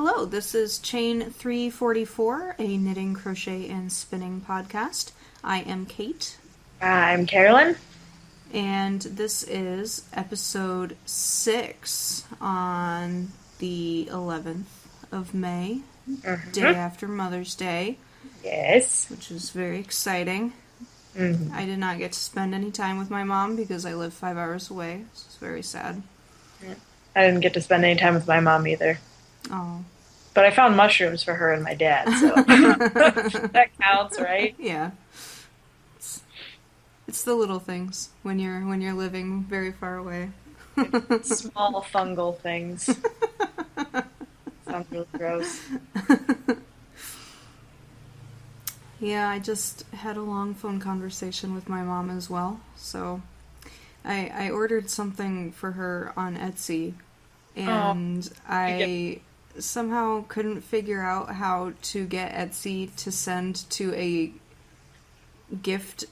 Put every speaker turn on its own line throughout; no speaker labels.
Hello, this is Chain 344, a knitting, crochet, and spinning podcast. I am Kait.
I'm Carolyn.
And this is episode 6 on the 11th of May, day after Mother's Day.
Yes.
Which is very exciting.
Mm-hmm.
I did not get to spend any time with my mom because I live 5 hours away. It's very sad.
I didn't get to spend any time with my mom either.
Oh.
But I found mushrooms for her and my dad, so that counts, right?
Yeah. It's the little things when you're living very far away.
Small fungal things. Sounds really gross.
Yeah, I just had a long phone conversation with my mom as well. So I ordered something for her on Etsy, and I somehow couldn't figure out how to get Etsy to send to a gift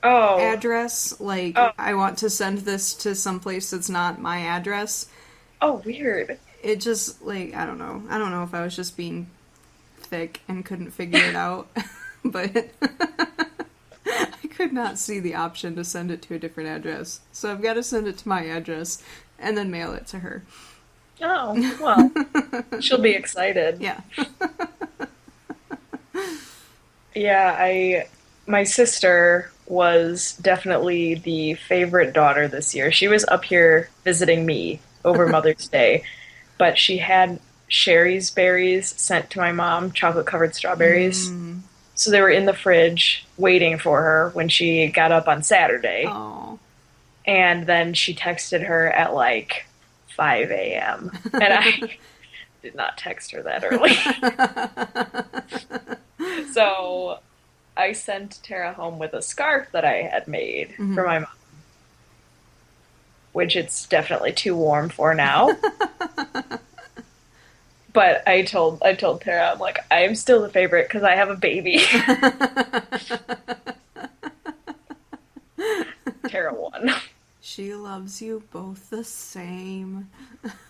address. I want to send this to some place that's not my address.
Oh, weird.
It just, I don't know. I don't know if I was just being thick and couldn't figure it out, but I could not see the option to send it to a different address. So I've got to send it to my address and then mail it to her.
Oh, well, she'll be excited.
Yeah.
Yeah, my sister was definitely the favorite daughter this year. She was up here visiting me over Mother's Day, but she had Sherry's berries sent to my mom, chocolate-covered strawberries. Mm. So they were in the fridge waiting for her when she got up on Saturday.
Aww.
And then she texted her at 5 a.m. And I did not text her that early. So I sent Tara home with a scarf that I had made for my mom, which it's definitely too warm for now. But I told Tara, I'm like, I am still the favorite because I have a baby. Tara won.
She loves you both the same.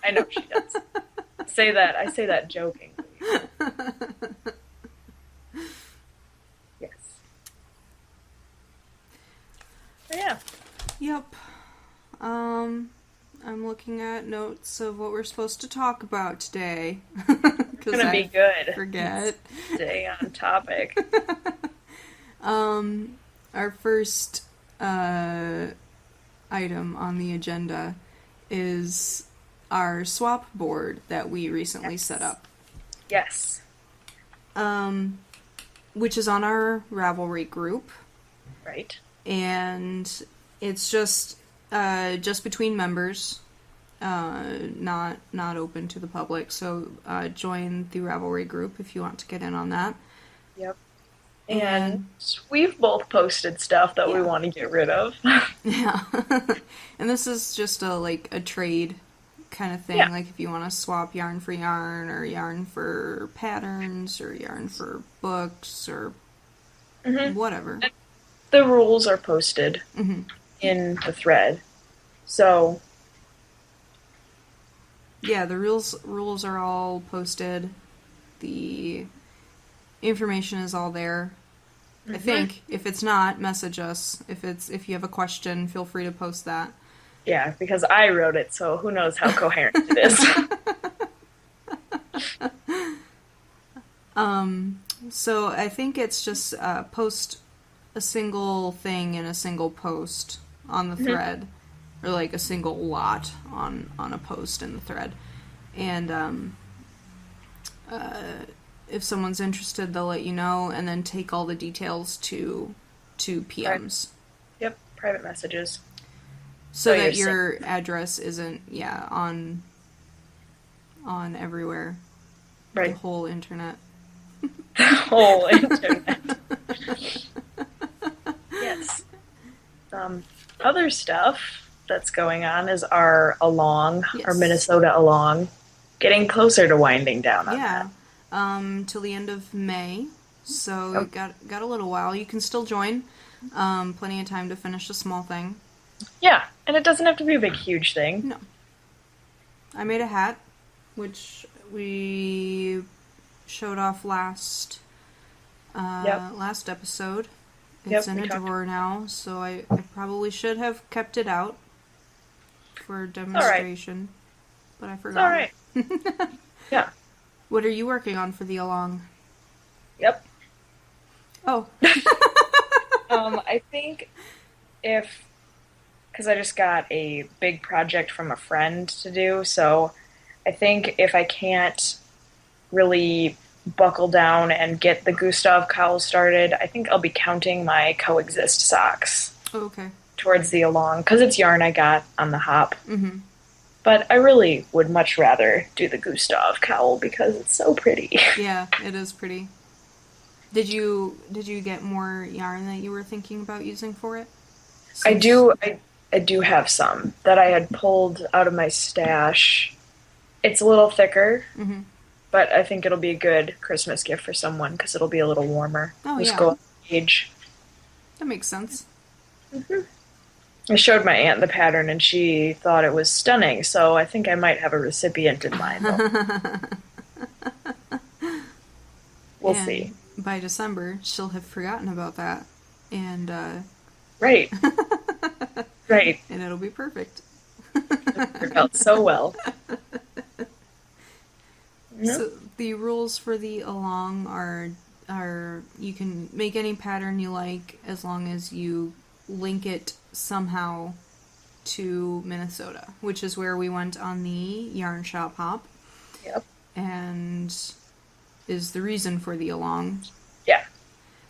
I know she does. I say that jokingly. Yes. But yeah.
Yep. I'm looking at notes of what we're supposed to talk about today.
It's gonna be good.
Forget.
Stay on topic.
Our first item on the agenda is our swap board that we recently set up.
Yes.
Which is on our Ravelry group.
Right.
And it's just between members, not open to the public. So join the Ravelry group if you want to get in on that.
Yep. And we've both posted stuff that we want to get rid of.
Yeah. And this is just a trade kind of thing. Yeah. If you want to swap yarn for yarn, or yarn for patterns, or yarn for books, or whatever. And
the rules are posted in the thread. So
yeah, the rules are all posted. The information is all there. I think. If it's not, message us. If you have a question, feel free to post that.
Yeah, because I wrote it, so who knows how coherent it is.
So I think it's just post a single thing in a single post on the thread, or a single lot on a post in the thread, and if someone's interested, they'll let you know, and then take all the details to PMs.
Yep, private messages.
So that your address isn't, on everywhere.
Right.
The whole internet.
The whole internet. Yes. Other stuff that's going on is our Minnesota along, getting closer to winding down on that.
Till the end of May, so you got a little while. You can still join. Plenty of time to finish a small thing.
Yeah, and it doesn't have to be a big, huge thing.
No. I made a hat, which we showed off last episode. It's in a drawer now, so I probably should have kept it out for demonstration, but I forgot.
All right. Yeah.
What are you working on for the along?
Yep.
Oh.
I think because I just got a big project from a friend to do, so I think if I can't really buckle down and get the Gustav cowl started, I think I'll be counting my Coexist socks.
Oh, okay.
Towards the along, because it's yarn I got on the hop.
Mm-hmm.
But I really would much rather do the Gustav cowl because it's so pretty.
Yeah, it is pretty. Did you get more yarn that you were thinking about using for it?
I do have some that I had pulled out of my stash. It's a little thicker, but I think it'll be a good Christmas gift for someone because it'll be a little warmer.
Oh,
Just
yeah.
go on age.
That makes sense.
Mm-hmm. I showed my aunt the pattern and she thought it was stunning, so I think I might have a recipient in mind. We'll see.
By December, she'll have forgotten about that. And,
Right. Right.
And it'll be perfect.
It worked out so well.
So the rules for the along are you can make any pattern you like as long as you link it somehow to Minnesota, which is where we went on the yarn shop hop.
Yep.
And is the reason for the along.
Yeah.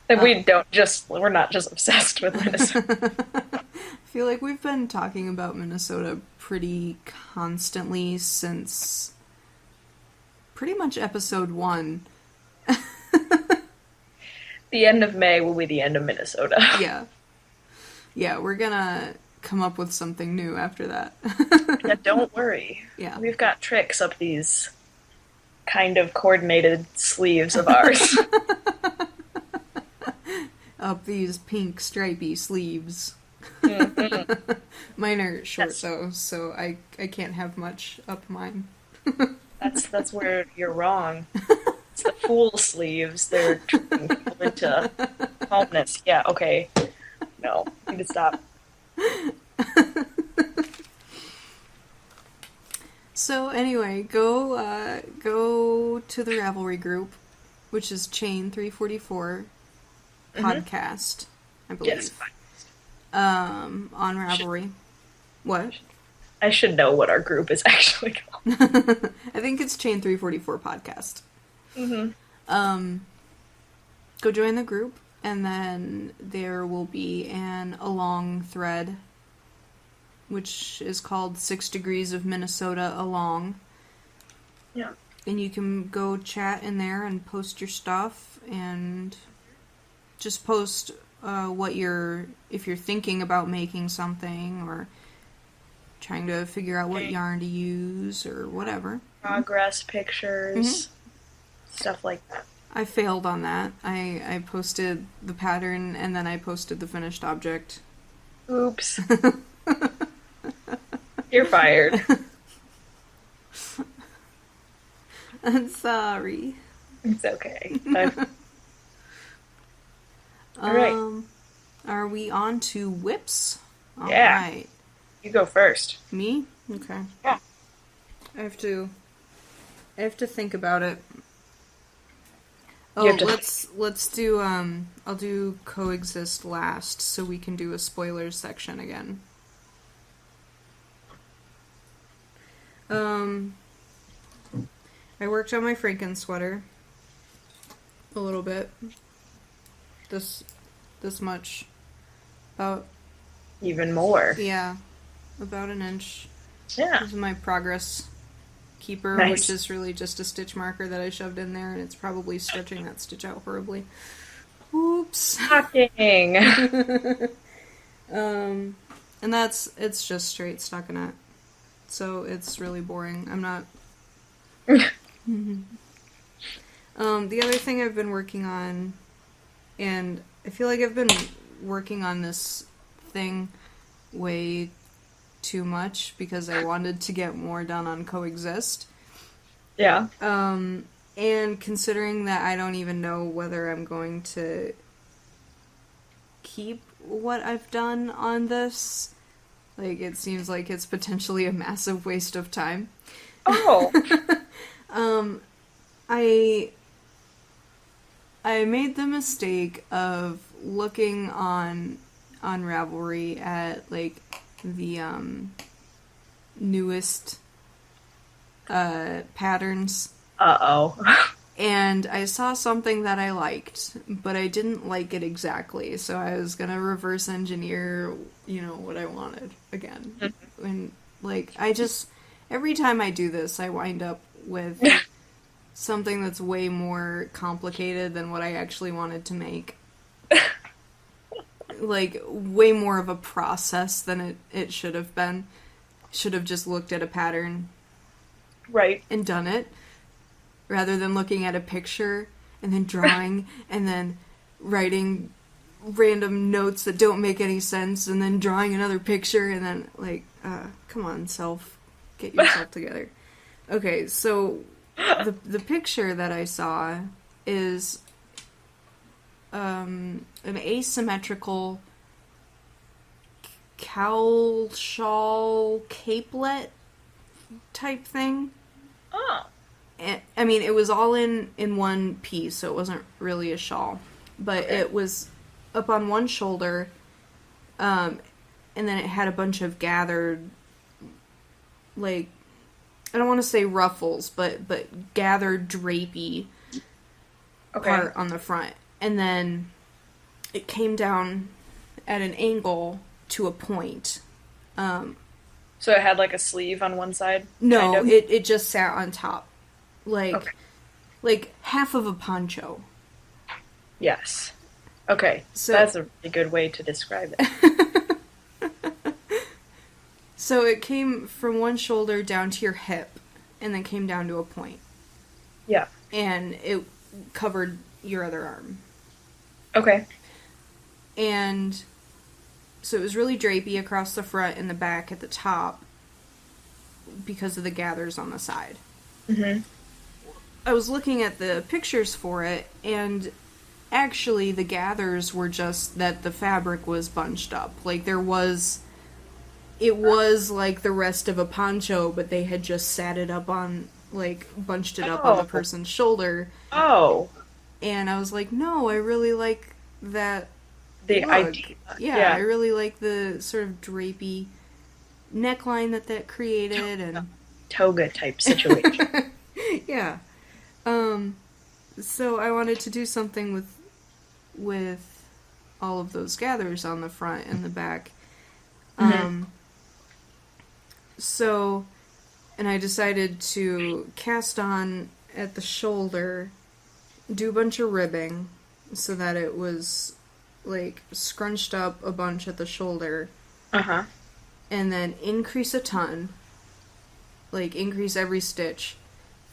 And we're not just obsessed with Minnesota.
I feel like we've been talking about Minnesota pretty constantly since pretty much episode 1.
The end of May will be the end of Minnesota.
Yeah. Yeah, we're gonna come up with something new after that.
Yeah, don't worry.
Yeah.
We've got tricks up these kind of coordinated sleeves of ours.
Up these pink stripy sleeves.
Mm-hmm.
Mine are short though, so I can't have much up mine.
That's where you're wrong. It's the fool sleeves. They're tricking people into calmness. Yeah, okay. No, need to stop.
So anyway, go to the Ravelry group, which is Chain 344 podcast, I believe.
Yes.
On Ravelry. What?
I should know what our group is actually called.
I think it's Chain 344 podcast.
Mm-hmm.
Go join the group, and then there will be an along thread, which is called 6 Degrees of Minnesota Along.
Yeah.
And you can go chat in there and post your stuff, and just post if you're thinking about making something, or trying to figure out what yarn to use, or whatever.
Progress pictures, stuff like that.
I failed on that. I posted the pattern, and then I posted the finished object.
Oops. You're fired.
I'm sorry.
It's okay. All right.
Are we on to whips? All
Yeah.
right.
You go first.
Me? Okay.
Yeah.
I have to think about it.
You
Oh,
have to
let's do I'll do Coexist last so we can do a spoilers section again. I worked on my Franken sweater a little bit. This much. About
Even more.
Yeah, about an inch.
Yeah.
This is my progress keeper,
Nice.
which is really just a stitch marker that I shoved in there, and it's probably stretching that stitch out horribly. Oops.
Shocking.
And it's just straight stockinette. So it's really boring. I'm not... The other thing I've been working on, and I feel like I've been working on this thing way too much because I wanted to get more done on Coexist,
Yeah.
And considering that I don't even know whether I'm going to keep what I've done on this, like, it seems like it's potentially a massive waste of time.
Oh.
I I made the mistake of looking on Ravelry at like the newest patterns,
Uh-oh.
and I saw something that I liked, but I didn't like it exactly, so I was gonna reverse engineer, what I wanted again. And like I just every time I do this, I wind up with something that's way more complicated than what I actually wanted to make. Like way more of a process than it should have been. Should have just looked at a pattern
Right.
and done it, rather than looking at a picture and then drawing and then writing random notes that don't make any sense and then drawing another picture and then come on, self, get yourself together. Okay, so the picture that I saw is an asymmetrical cowl shawl capelet type thing.
Oh.
I mean, it was all in one piece, so it wasn't really a shawl. But
Okay.
it was up on one shoulder, and then it had a bunch of gathered, like, I don't want to say ruffles, but gathered drapey
Okay.
part on the front. And then it came down at an angle to a point.
So it had like a sleeve on one side?
No,
kind of?
it just sat on top.
Okay.
Like half of a poncho.
Yes. Okay.
So-
That's a really good way to describe it.
So it came from one shoulder down to your hip, and then came down to a point.
Yeah.
And it covered your other arm.
Okay.
And so it was really drapey across the front and the back at the top because of the gathers on the side.
Mm-hmm.
I was looking at the pictures for it, and actually the gathers were just that the fabric was bunched up. Like it was like the rest of a poncho, but they had just sat it up on, like, bunched it up on the
Oh.
person's shoulder.
Oh.
And I was like, no, I really like that
The
look.
idea.
Yeah, I really like the sort of drapey neckline that created, and
Toga type situation.
yeah. So I wanted to do something with all of those gathers on the front and the back. So, and I decided to cast on at the shoulder, do a bunch of ribbing so that it was like scrunched up a bunch at the shoulder,
Uh-huh.
and then increase a ton, like increase every stitch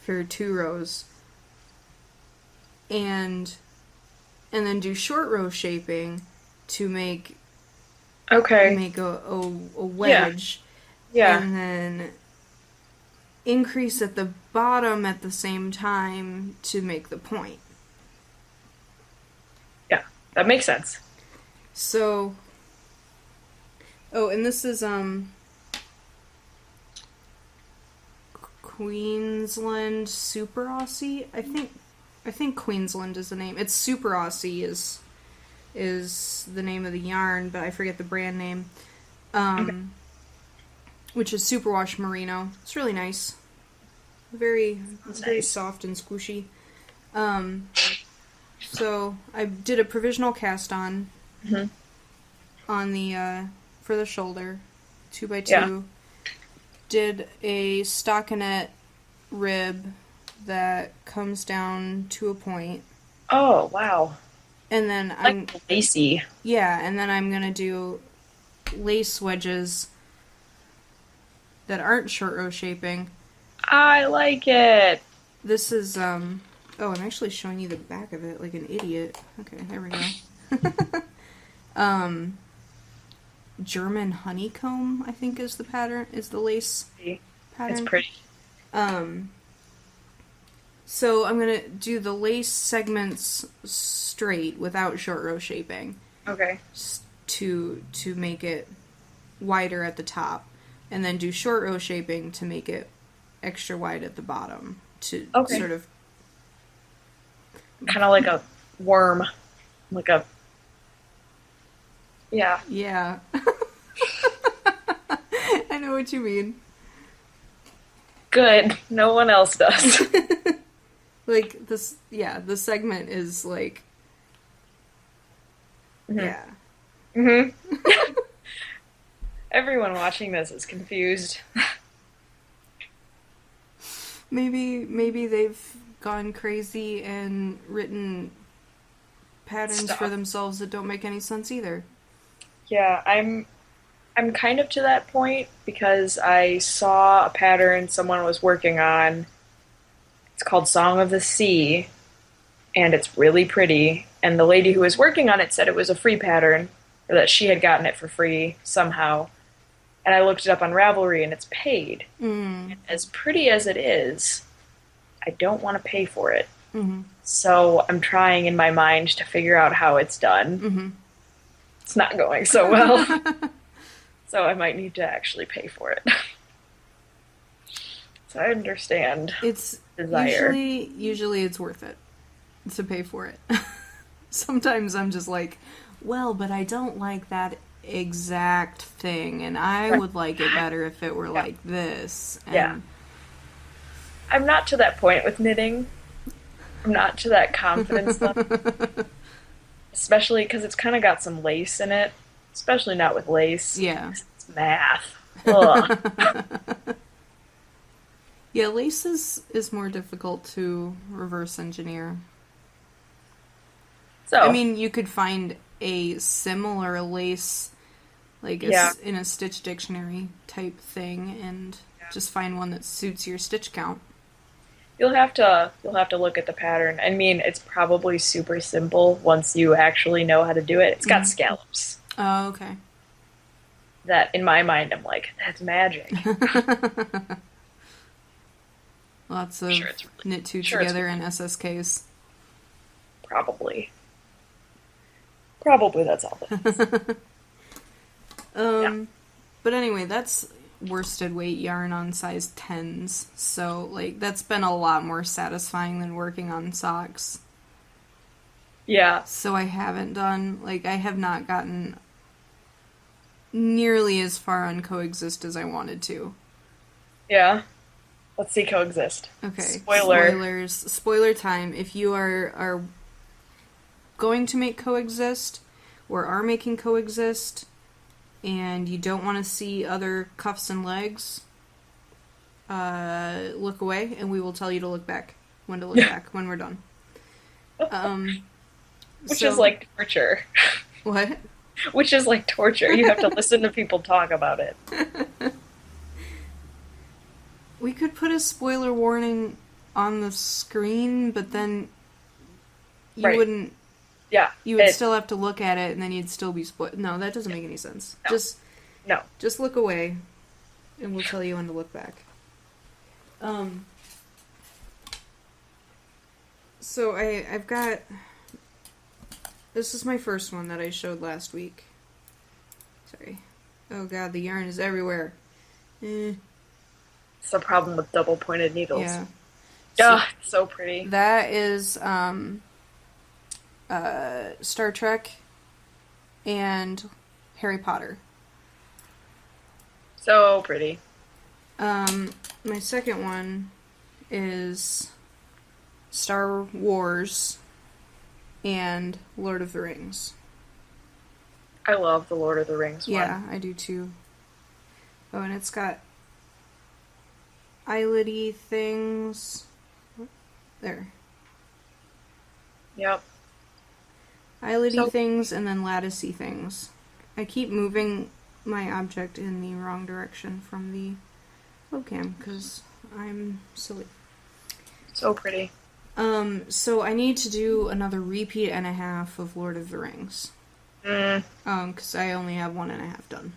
for 2 rows, and then do short row shaping to make
Okay.
a wedge.
Yeah.
And then increase at the bottom at the same time to make the point.
Yeah. That makes sense.
So, and this is Queensland Super Aussie. I think Queensland is the name. It's Super Aussie is the name of the yarn, but I forget the brand name.
Okay.
Which is Superwash Merino. It's really nice. Very
nice.
soft and squishy. So I did a provisional cast on the for the shoulder, 2x2.
Yeah.
Did a stockinette rib that comes down to a point,
Oh, wow.
and then I'm
Like lacy.
and then I'm gonna do lace wedges that aren't short row shaping.
I like it.
This is I'm actually showing you the back of it like an idiot. Okay, there we go. German honeycomb, I think, is the pattern, is the lace pattern.
It's pretty.
So I'm going to do the lace segments straight without short row shaping.
Okay.
To make it wider at the top. And then do short row shaping to make it extra wide at the bottom. To sort of...
Kind of like a worm. Like a... Yeah.
Yeah. I know what you mean.
Good. No one else does.
Like, this... Yeah, the segment is like...
Mm-hmm.
Yeah.
Mm-hmm. Everyone watching this is confused.
Maybe they've gone crazy and written patterns for themselves that don't make any sense either.
Yeah, I'm kind of to that point because I saw a pattern someone was working on. It's called Song of the Sea, and it's really pretty. And the lady who was working on it said it was a free pattern, or that she had gotten it for free somehow. And I looked it up on Ravelry, and it's paid. And as pretty as it is, I don't want to pay for it. Mm-hmm. So I'm trying in my mind to figure out how it's done. Mm-hmm. It's not going so well. So I might need to actually pay for it. So I understand
It's
desire.
Usually it's worth it to pay for it. Sometimes I'm just like, well, but I don't like that exact thing, and I would like it better if it were like this. And
I'm not to that point with knitting. I'm not to that confidence level. Especially because it's kind of got some lace in it. Especially not with lace.
Yeah.
It's math. Ugh.
Yeah, lace is more difficult to reverse engineer.
So,
I mean, you could find a similar lace, like in a stitch dictionary type thing, and just find one that suits your stitch count.
you'll have to look at the pattern. I mean, it's probably super simple once you actually know how to do it. It's got scallops.
Oh, okay.
That, in my mind, I'm like, that's magic.
Lots of knit two together and SSKs.
Probably. Probably that's all that is.
But anyway, that's worsted weight yarn on size 10s. So, like, that's been a lot more satisfying than working on socks.
Yeah.
So I haven't done, like, I have not gotten nearly as far on Coexist as I wanted to.
Yeah. Let's see Coexist.
Okay.
Spoilers.
Spoiler time. If you are going to make Coexist, or are making Coexist, and you don't want to see other cuffs and legs, look away, and we will tell you to look back. When to look back, when we're done.
Which is like torture.
What?
Which is like torture. You have to listen to people talk about it.
We could put a spoiler warning on the screen, but then you wouldn't...
Yeah.
You would still have to look at it, and then you'd still be spoiled. No, that doesn't make any sense.
No.
Just look away, and we'll tell you when to look back. So I've got... This is my first one that I showed last week. Sorry. Oh god, the yarn is everywhere.
It's the problem with double-pointed needles.
Yeah.
It's so pretty.
That is Star Trek and Harry Potter.
So pretty.
My second one is Star Wars and Lord of the Rings.
I love the Lord of the Rings one.
Yeah, I do too. Oh, and it's got eyelet-y things. There.
Yep.
Eyelet-y things and then lattice-y things. I keep moving my object in the wrong direction from the webcam because I'm silly.
So pretty.
So I need to do another repeat and a half of Lord of the Rings. Because I only have 1.5 done.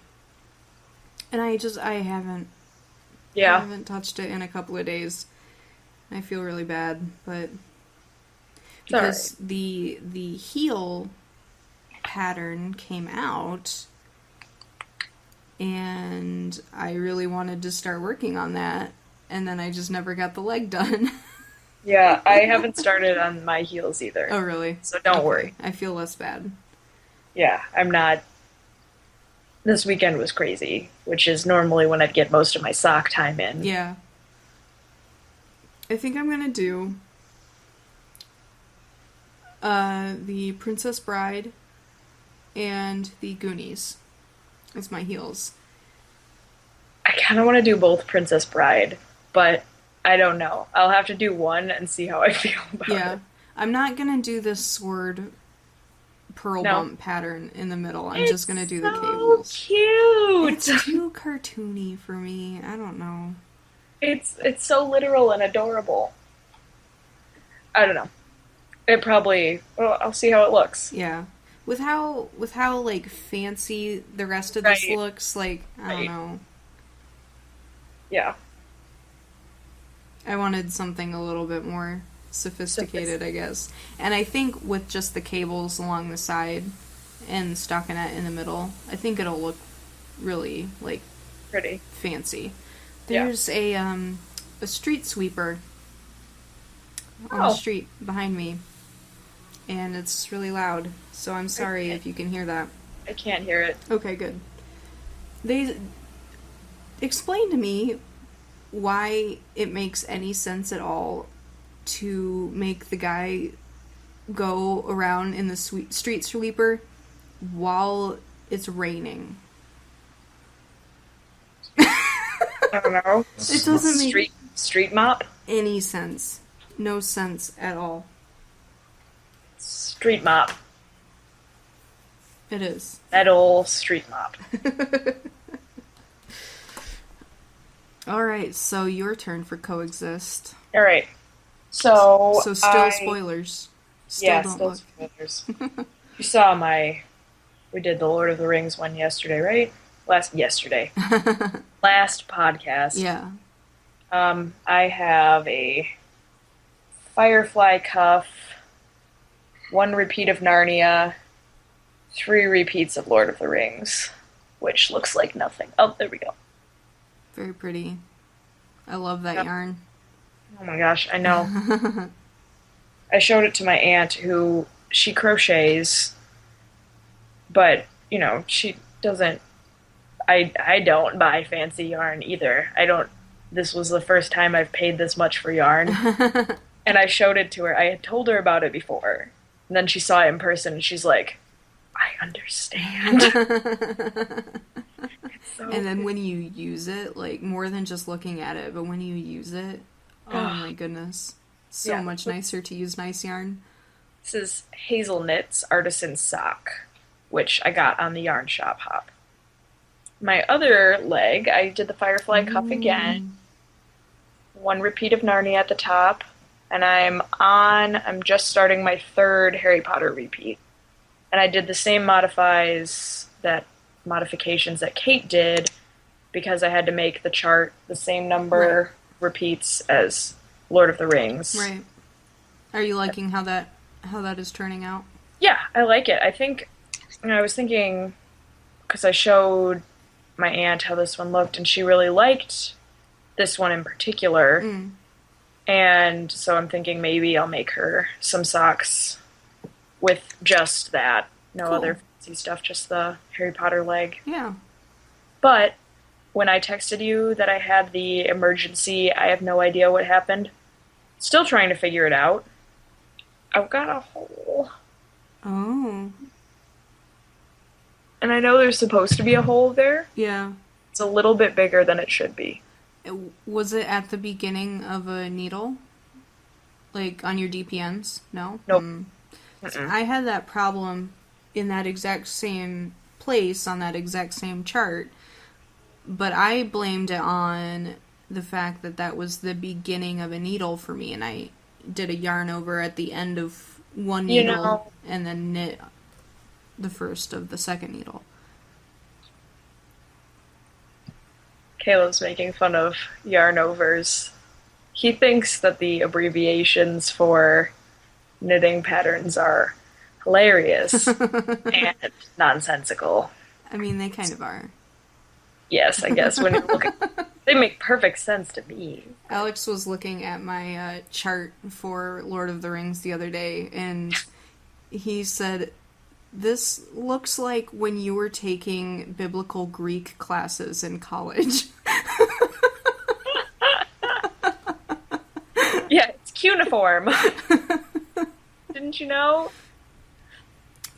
And I haven't touched it in a couple of days. I feel really bad, but
It's all
because
right.
the heel pattern came out and I really wanted to start working on that, and then I just never got the leg done.
Yeah, I haven't started on my heels either,
Oh, really?
so don't
Okay.
worry.
I feel less bad.
Yeah, I'm not. This weekend was crazy, which is normally when I'd get most of my sock time in.
Yeah. I think I'm gonna do the Princess Bride and the Goonies as my heels.
I kind of want to do both Princess Bride, but I don't know. I'll have to do one and see how I feel about
Yeah.
it.
I'm not gonna do this sword pearl
No.
bump pattern in the middle. I'm just gonna
It's
do the
so
cables.
cute.
It's too cartoony for me. I don't know.
It's so literal and adorable. I don't know. It probably. Well, I'll see how it looks.
Yeah. With how like fancy the rest of this
Right.
looks, like I don't
Right.
know.
Yeah.
I wanted something a little bit more sophisticated, I guess. And I think with just the cables along the side and stockinette in the middle, I think it'll look really like
Pretty.
fancy.
Yeah.
There's a street sweeper on the
Oh,
street behind me, and it's really loud. So I'm
I
sorry
can't,
if you can hear that.
I can't hear it.
Okay, good. They explain to me why it makes any sense at all to make the guy go around in the street sweeper while it's raining.
I don't know.
It doesn't make
Street mop.
any sense. No sense at all.
Street mop.
It is.
That old street mop.
Alright, so your turn for coexist.
All right. So
So still spoilers. Still
yeah,
don't
still
look.
spoilers. You saw my. We did the Lord of the Rings one yesterday, right? Yesterday. Last podcast.
Yeah.
I have a Firefly cuff, one repeat of Narnia, three repeats of Lord of the Rings, which looks like nothing. Oh, there we go.
Very pretty. I love that
Yeah.
yarn.
Oh my gosh, I know. I showed it to my aunt who she crochets, but she doesn't. I don't buy fancy yarn either. I don't. This was the first time I've paid this much for yarn, and I showed it to her. I had told her about it before, and then she saw it in person, and she's like, "I understand." So
And then when you use it, like more than just looking at it, but when you use it, oh my goodness, so
yeah,
much nicer to use nice yarn.
this is Hazelnut's Artisan Sock, which I got on the Yarn Shop Hop. My other leg, I did the Firefly cuff again. One repeat of Narnia at the top, and I'm just starting my third Harry Potter repeat. And I did the same modifications that Kait did because I had to make the chart the same number repeats as Lord of the Rings.
Right. Are you liking how that is turning out?
Yeah, I like it. I think I was thinking because I showed my aunt how this one looked, and she really liked this one in particular.
Mm.
And so I'm thinking maybe I'll make her some socks with just that. No
Cool.
other fancy stuff, just the Harry Potter leg.
Yeah.
But when I texted you that I had the emergency, I have no idea what happened. Still trying to figure it out. I've got a hole.
Oh.
And I know there's supposed to be a hole there.
Yeah.
It's a little bit bigger than it should be.
Was it at the beginning of a needle? Like on your DPNs? No?
Nope.
So I had that problem in that exact same place on that exact same chart, but I blamed it on the fact that was the beginning of a needle for me, and I did a yarn over at the end of one needle and then knit the first of the second needle.
Caleb's making fun of yarn overs. he thinks that the abbreviations for knitting patterns are hilarious and nonsensical.
I mean, they kind of are.
Yes, I guess when you're looking, they make perfect sense to me.
Alex was looking at my chart for Lord of the Rings the other day, and he said, "This looks like when you were taking biblical Greek classes in college."
Yeah, it's cuneiform. Didn't you know?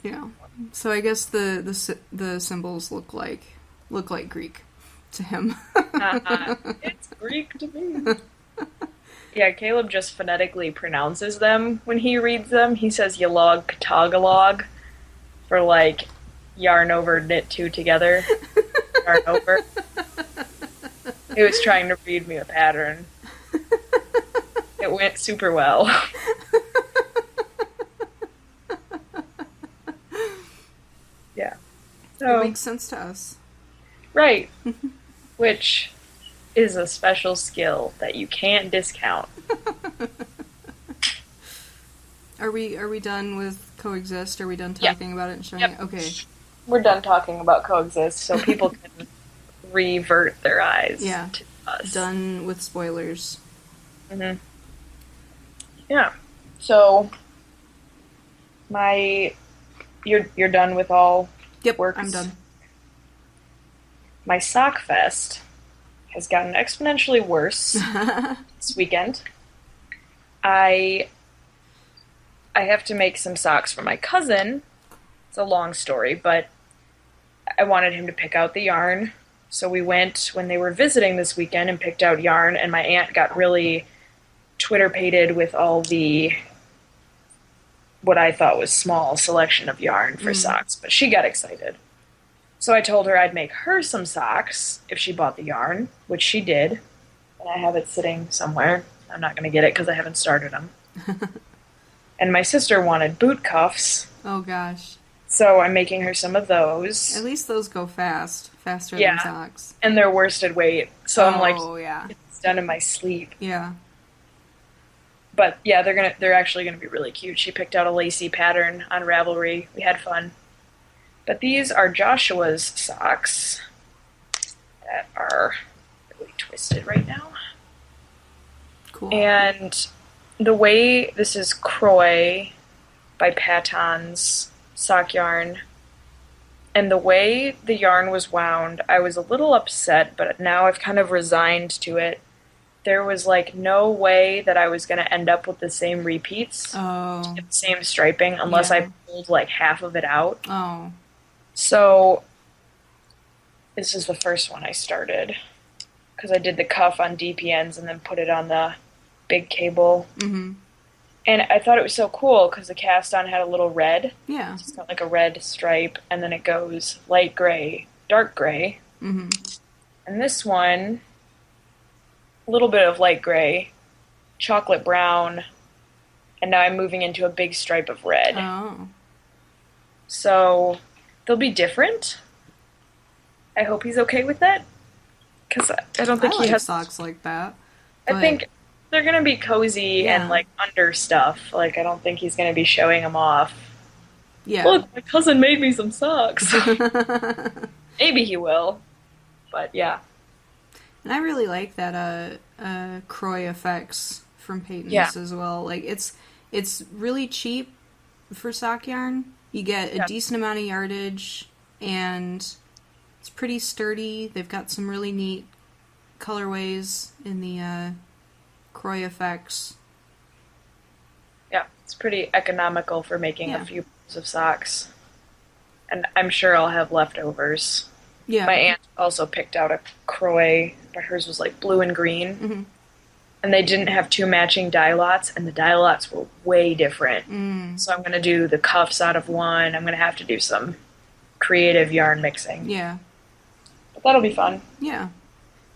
Yeah. So I guess the symbols look like Greek to him.
It's Greek to me. Yeah, Caleb just phonetically pronounces them when he reads them. He says yalog tagalog for like yarn over, knit two together. Yarn over. He was trying to read me a pattern. It went super well. Yeah. So,
It makes sense to us.
right. Which is a special skill that you can't discount.
Are we done with coexist? Are we done talking about it and showing it? Okay.
We're done talking about coexist, so people can revert their eyes to us.
Done with spoilers.
Mm-hmm. Yeah. So you're done with all works?
I'm done.
My sock fest has gotten exponentially worse this weekend. I have to make some socks for my cousin. It's a long story, but I wanted him to pick out the yarn. So we went when they were visiting this weekend and picked out yarn, and my aunt got really Twitter-pated with all the what I thought was small selection of yarn for socks, but she got excited. So I told her I'd make her some socks if she bought the yarn, which she did. And I have it sitting somewhere. I'm not going to get it because I haven't started them. And my sister wanted boot cuffs.
Oh, gosh.
So I'm making her some of those.
At least those go faster than socks.
And they're worsted weight. So I'm like,
yeah.
It's done in my sleep.
Yeah.
But yeah, they're actually gonna be really cute. She picked out a lacy pattern on Ravelry. We had fun. But these are Joshua's socks that are really twisted right now.
Cool.
And the way this is Crochet by Patons sock yarn, and the way the yarn was wound, I was a little upset, but now I've kind of resigned to it. There was like no way that I was going to end up with the same repeats, the same striping, unless I pulled like half of it out.
Oh.
So this is the first one I started because I did the cuff on DPNs and then put it on the big cable.
Mm-hmm.
And I thought it was so cool because the cast on had a little red.
Yeah.
It's got like a red stripe, and then it goes light gray, dark gray.
Mm-hmm.
And this one, a little bit of light gray, chocolate brown, and now I'm moving into a big stripe of red.
Oh.
So they'll be different. I hope he's okay with that. Because I don't think
I
he
like
has
socks like that.
I think they're going to be cozy and like under stuff. Like I don't think he's going to be showing them off.
Yeah.
Look, my cousin made me some socks. Maybe he will. But yeah.
And I really like that Crochet effects from Peyton's as well. Like it's really cheap for sock yarn. You get a decent amount of yardage, and it's pretty sturdy. They've got some really neat colorways in the Crochet effects.
Yeah, it's pretty economical for making a few pairs of socks. And I'm sure I'll have leftovers.
Yeah.
My aunt also picked out a Crochet, but hers was like blue and green.
Mm-hmm.
And they didn't have two matching dye lots, and the dye lots were way different. So I'm going to do the cuffs out of one. I'm going to have to do some creative yarn mixing.
Yeah.
But that'll be fun.
Yeah.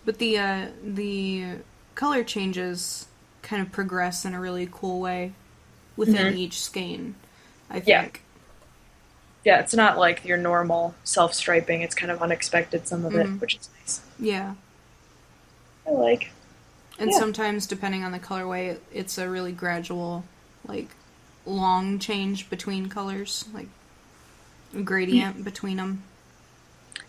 But the color changes kind of progress in a really cool way within each skein, I think.
Yeah, it's not like your normal self-striping. It's kind of unexpected, some of it, which is nice.
Yeah.
I like.
And
Yeah.
sometimes, depending on the colorway, it's a really gradual, like, long change between colors, like a gradient between them.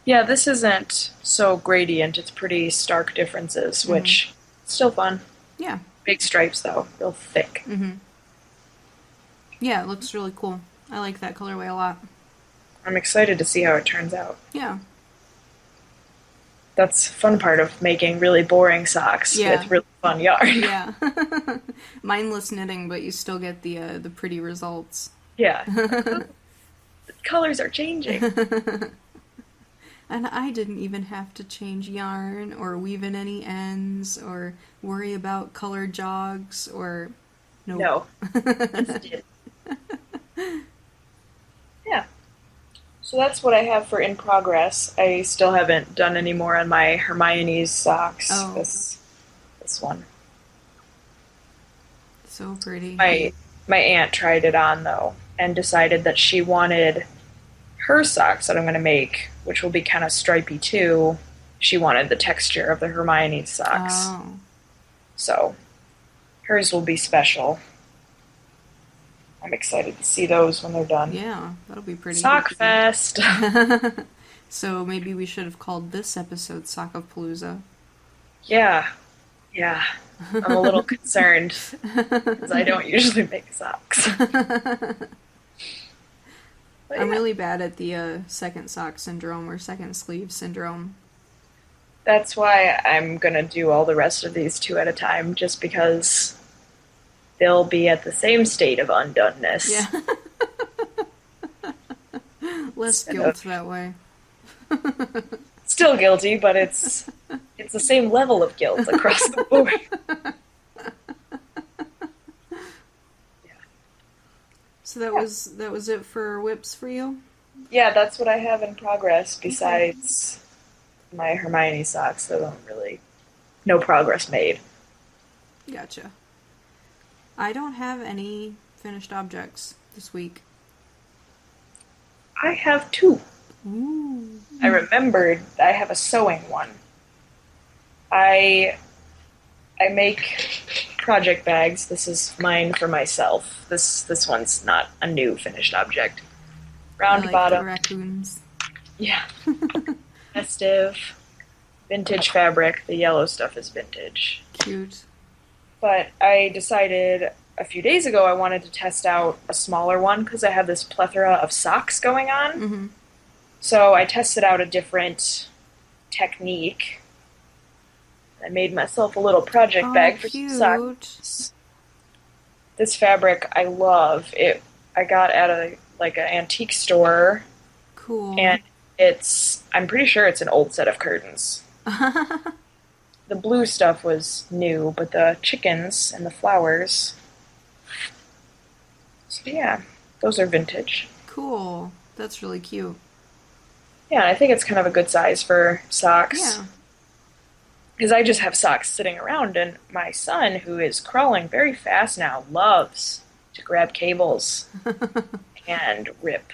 Yeah, this isn't so gradient. It's pretty stark differences, which still fun.
Yeah.
Big stripes though, real thick.
Yeah, it looks really cool. I like that colorway a lot.
I'm excited to see how it turns out.
Yeah.
That's the fun part of making really boring socks with really fun yarn.
Yeah. Mindless knitting, but you still get the pretty results.
Yeah. The colors are changing.
And I didn't even have to change yarn or weave in any ends or worry about color jogs or
No. Yeah. So that's what I have for in progress. I still haven't done any more on my Hermione's socks.
Oh.
This one.
So pretty.
My aunt tried it on though and decided that she wanted her socks that I'm going to make, which will be kind of stripy too. She wanted the texture of the Hermione socks.
Oh.
So hers will be special. I'm excited to see those when they're done.
Yeah, that'll be pretty.
Sock Fest!
So maybe we should have called this episode Sock of Palooza.
Yeah. I'm a little concerned because I don't usually make socks.
I'm really bad at the second sock syndrome or second sleeve syndrome.
That's why I'm gonna do all the rest of these 2 at a time, just because they'll be at the same state of undoneness.
Yeah. Less guilt that way.
Still guilty, but it's the same level of guilt across the board.
So that was it for whips for you?
Yeah, that's what I have in progress besides my Hermione socks that don't really... No progress made.
Gotcha. I don't have any finished objects this week.
I have 2.
Ooh.
I remembered I have a sewing one. I make project bags. This is mine for myself. This one's not a new finished object. Round
I like
bottom.
the raccoons.
Yeah. Festive. Vintage fabric. The yellow stuff is vintage.
Cute.
But I decided a few days ago I wanted to test out a smaller one because I have this plethora of socks going on.
Mm-hmm.
So I tested out a different technique. I made myself a little project bag for some socks. This fabric I love. I got at an antique store.
Cool.
And I'm pretty sure it's an old set of curtains. The blue stuff was new, but the chickens and the flowers. So yeah, those are vintage.
Cool. That's really cute.
Yeah, I think it's kind of a good size for socks.
Yeah.
Because I just have socks sitting around, and my son, who is crawling very fast now, loves to grab cables and rip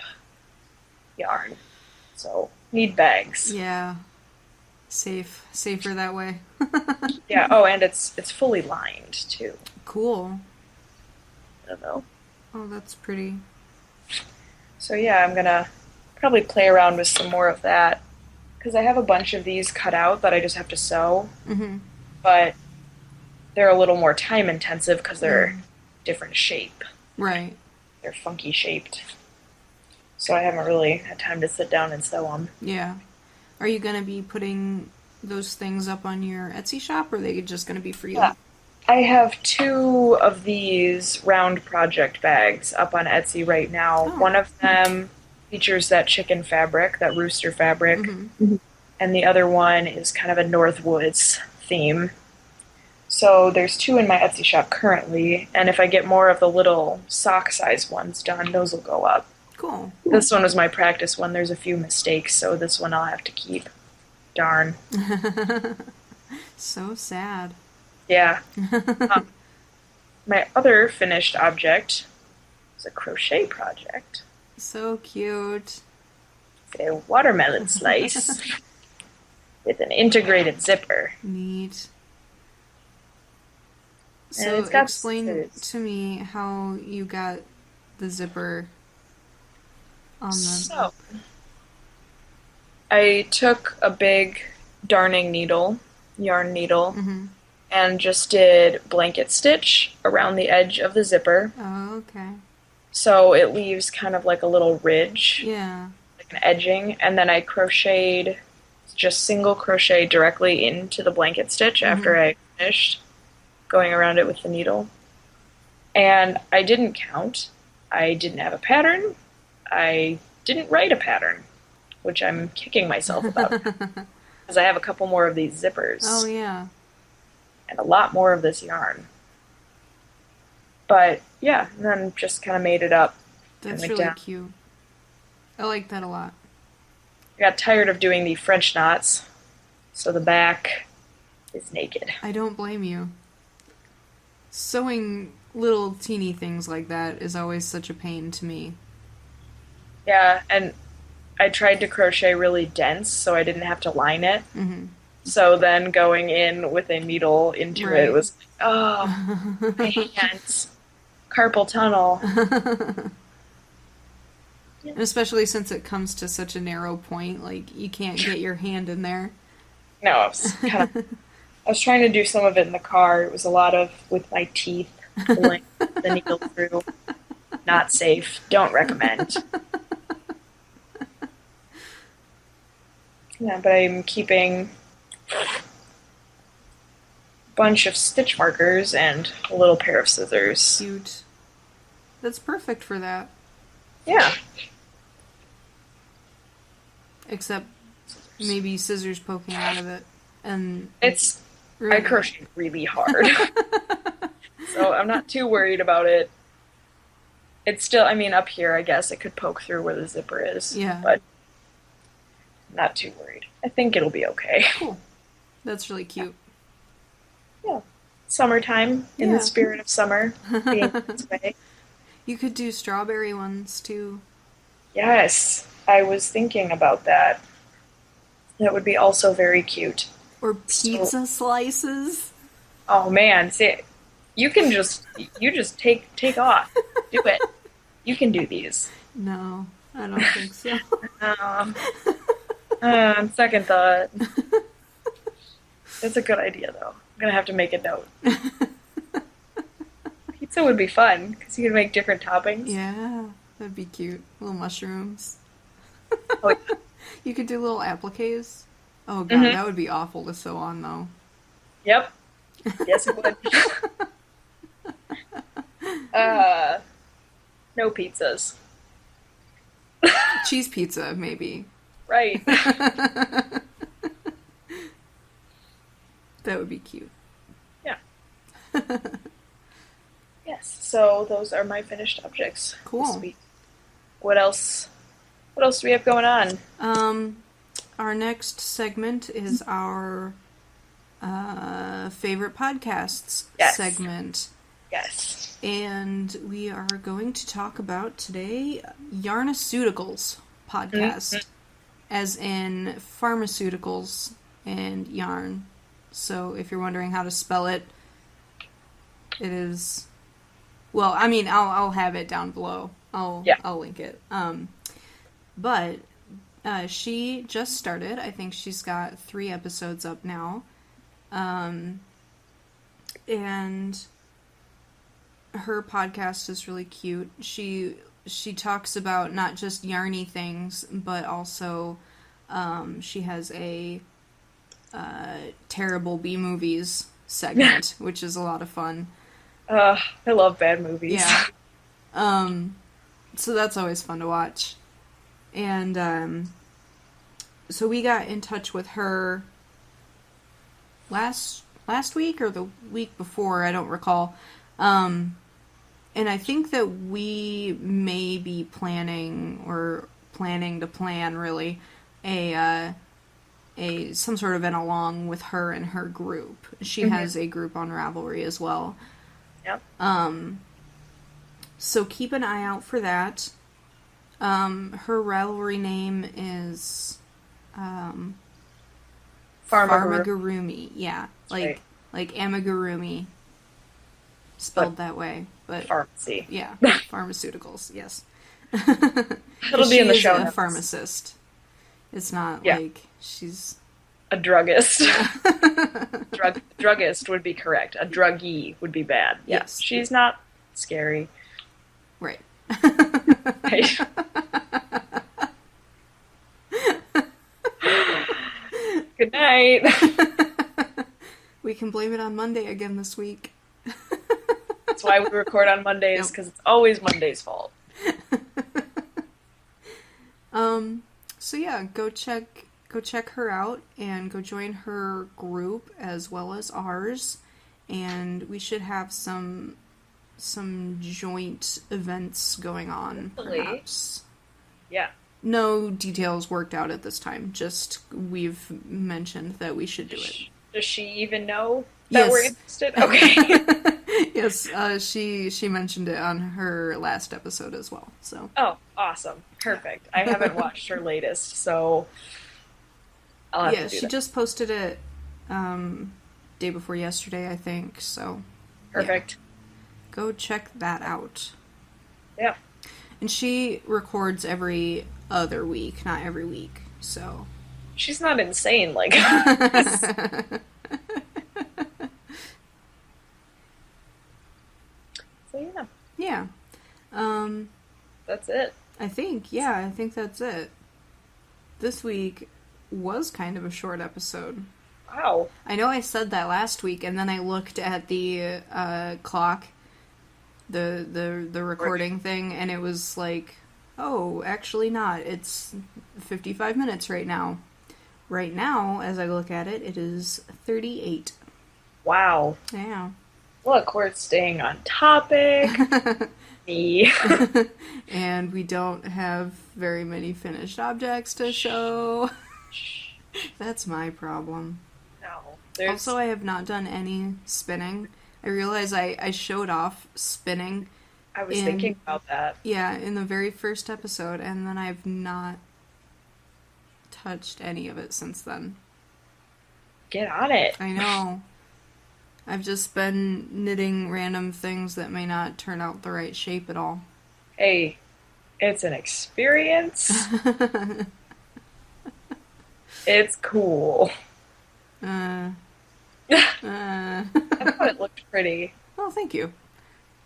yarn. So, need bags.
Yeah. Safer that way.
Yeah, oh, and it's fully lined, too.
Cool.
I don't know.
Oh, that's pretty.
So yeah, I'm gonna probably play around with some more of that. Because I have a bunch of these cut out that I just have to sew.
Mm-hmm.
But they're a little more time intensive because they're different shape.
Right.
They're funky shaped. So I haven't really had time to sit down and sew them.
Yeah. Are you going to be putting those things up on your Etsy shop, or are they just going to be for you?
Yeah. I have 2 of these round project bags up on Etsy right now.
Oh.
One of them features that chicken fabric, that rooster fabric. Mm-hmm. And the other one is kind of a Northwoods theme. So there's 2 in my Etsy shop currently, and if I get more of the little sock size ones done, those will go up.
Cool.
This one was my practice one. There's a few mistakes, so this one I'll have to keep. Darn.
So sad.
Yeah. My other finished object is a crochet project.
So cute.
A watermelon slice with an integrated zipper.
Neat.
And
So
it's got
explain
scissors.
to me how you got the zipper on the...
So, I took a big darning needle, yarn needle,
Mm-hmm.
and just did blanket stitch around the edge of the zipper.
Oh, okay.
So it leaves kind of like a little ridge,
Yeah.
like an edging, and then I crocheted just single crochet directly into the blanket stitch
Mm-hmm.
after I finished going around it with the needle. And I didn't count. I didn't have a pattern. I didn't write a pattern, which I'm kicking myself about because I have a couple more of these
Oh,
zippers
yeah.
and a lot more of this yarn. But yeah, and then just kind of made it up and
That's
went
really
down.
cute. I like that a lot.
I got tired of doing the French knots, so the back is naked.
I don't blame you. Sewing little teeny things like that is always such a pain to me.
Yeah, and I tried to crochet really dense so I didn't have to line it.
Mm-hmm.
So then going in with a needle into it
Right.
was like, oh, my hands, carpal tunnel.
And especially since it comes to such a narrow point, like, you can't get your hand in there.
No, I was trying to do some of it in the car. It was a lot of with my teeth pulling the needle through. Not safe. Don't recommend. Yeah, but I'm keeping a bunch of stitch markers and a little pair of scissors.
Cute. That's perfect for that.
Yeah.
Except maybe scissors poking out of it. And
I
really...
crochet really hard. So I'm not too worried about it. It's still, I mean, up here, I guess it could poke through where the zipper is.
Yeah.
But not too worried. I think it'll be okay.
Cool. That's really cute.
Yeah. Summertime, in
Yeah.
the spirit of summer, being this way.
You could do strawberry ones, too.
Yes, I was thinking about that. That would be also very cute.
Or pizza slices.
Oh man, see, you just take off. Do it. You can do these.
No, I don't think so.
Second thought. That's a good idea, though. I'm gonna have to make a note. Pizza would be fun because you can make different toppings.
Yeah, that'd be cute. Little mushrooms.
Oh, yeah.
You could do little appliques. Oh god, that would be awful to sew on, though.
Yep. Yes, it would. No pizzas.
Cheese pizza, maybe.
Right.
That would be cute.
Yeah. Yes. So those are my finished objects.
Cool.
This week. What else? What else do we have going on?
Our next segment is our favorite podcasts segment.
Yes.
And we are going to talk about today Yarnaceuticals podcast, as in pharmaceuticals and yarn. So if you're wondering how to spell it, it is... Well, I mean, I'll have it down below. I'll link it. But she just started. I think she's got 3 episodes up now. And her podcast is really cute. She talks about not just yarny things, but also she has a terrible B-movies segment, which is a lot of fun.
I love bad movies.
Yeah. So that's always fun to watch. And so we got in touch with her last week or the week before, I don't recall. And I think that we may be planning to plan really a some sort of an along with her and her group. She has a group on Ravelry as well.
Yep.
So keep an eye out for that. Her Ravelry name is Farmagurumi. Yeah, like amigurumi. spelled that way, but
pharmacy.
Yeah, pharmaceuticals. Yes.
It'll be in the show
She is a
notes.
pharmacist. It's not
Yeah.
like she's
A druggist. Druggist would be correct. A druggie would be bad.
Yes.
She's not scary.
right.
Right? Good night.
We can blame it on Monday again this week.
That's why we record on Mondays, because it's always Monday's fault.
So yeah, go check her out and go join her group as well as ours, and we should have some joint events going on, perhaps.
Yeah.
No details worked out at this time, just we've mentioned that we should do it.
Does she even know that
Yes.
we're interested? Okay.
Yes, she mentioned it on her last episode as well, so.
Oh, awesome. Perfect. I haven't watched her latest, so I'll have to do
she
that.
just posted it day before yesterday, I think, so.
Perfect.
Yeah. Go check that out.
Yeah.
And she records every other week, not every week, so.
She's not insane like us. So yeah.
Yeah.
That's it.
I think that's it. This week was kind of a short episode.
Wow.
I know I said that last week, and then I looked at the clock, the recording thing, and it was like, oh, actually not. It's 55 minutes right now. Right now, as I look at it, it is 38.
Wow.
Yeah.
Look, we're staying on topic. Me.
And we don't have very many finished objects to show. That's my problem.
No.
Also, I have not done any spinning. I realize I showed off spinning.
I was thinking about that.
Yeah, in the very first episode, and then I've not touched any of it since then.
Get on it.
I know. I've just been knitting random things that may not turn out the right shape at all.
Hey, it's an experience. It's cool.
I
I thought it looked pretty.
Well, thank you.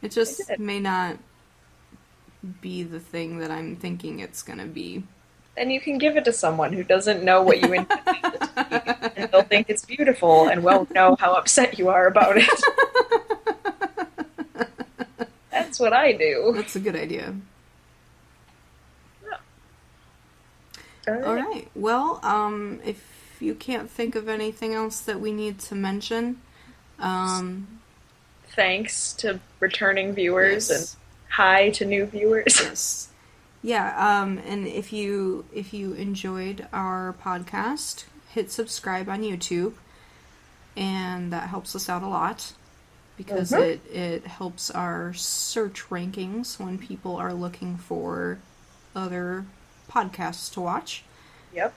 It just
It did.
may not be the thing that I'm thinking it's gonna be.
And you can give it to someone who doesn't know what you intended it to be, and they'll think it's beautiful and won't know how upset you are about it. That's what I do.
That's a good idea.
Yeah.
All right. Well, if you can't think of anything else that we need to mention,
Thanks to returning viewers
yes.
and hi to new viewers.
Yes. Yeah, and if you enjoyed our podcast, hit subscribe on YouTube, and that helps us out a lot because it helps our search rankings when people are looking for other podcasts to watch.
Yep.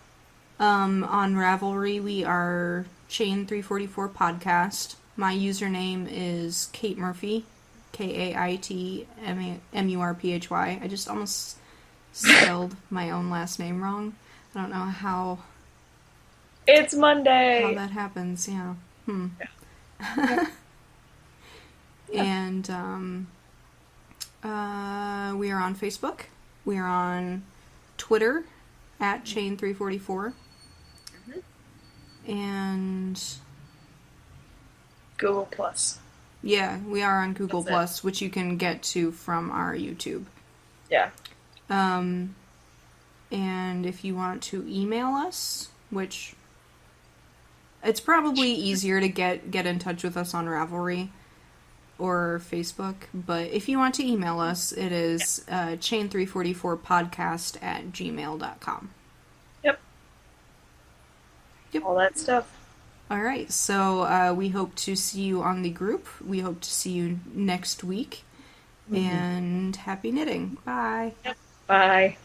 On Ravelry, we are Chain344 Podcast. My username is kaitmurphy, KAITMURPHY. I just almost spelled my own last name wrong. I don't know how
It's Monday.
that happens. Yeah.
Yeah.
And we are on Facebook. We are on Twitter at Chain344. And
Google Plus.
yeah, we are on Google
That's it.
Plus, which you can get to from our YouTube.
Yeah.
And if you want to email us, which it's probably easier to get in touch with us on Ravelry or Facebook, but if you want to email us, it is chain344podcast@gmail.com.
Yep.
Yep.
All that stuff.
All right, so we hope to see you on the group. We hope to see you next week. And happy knitting. Bye.
Bye.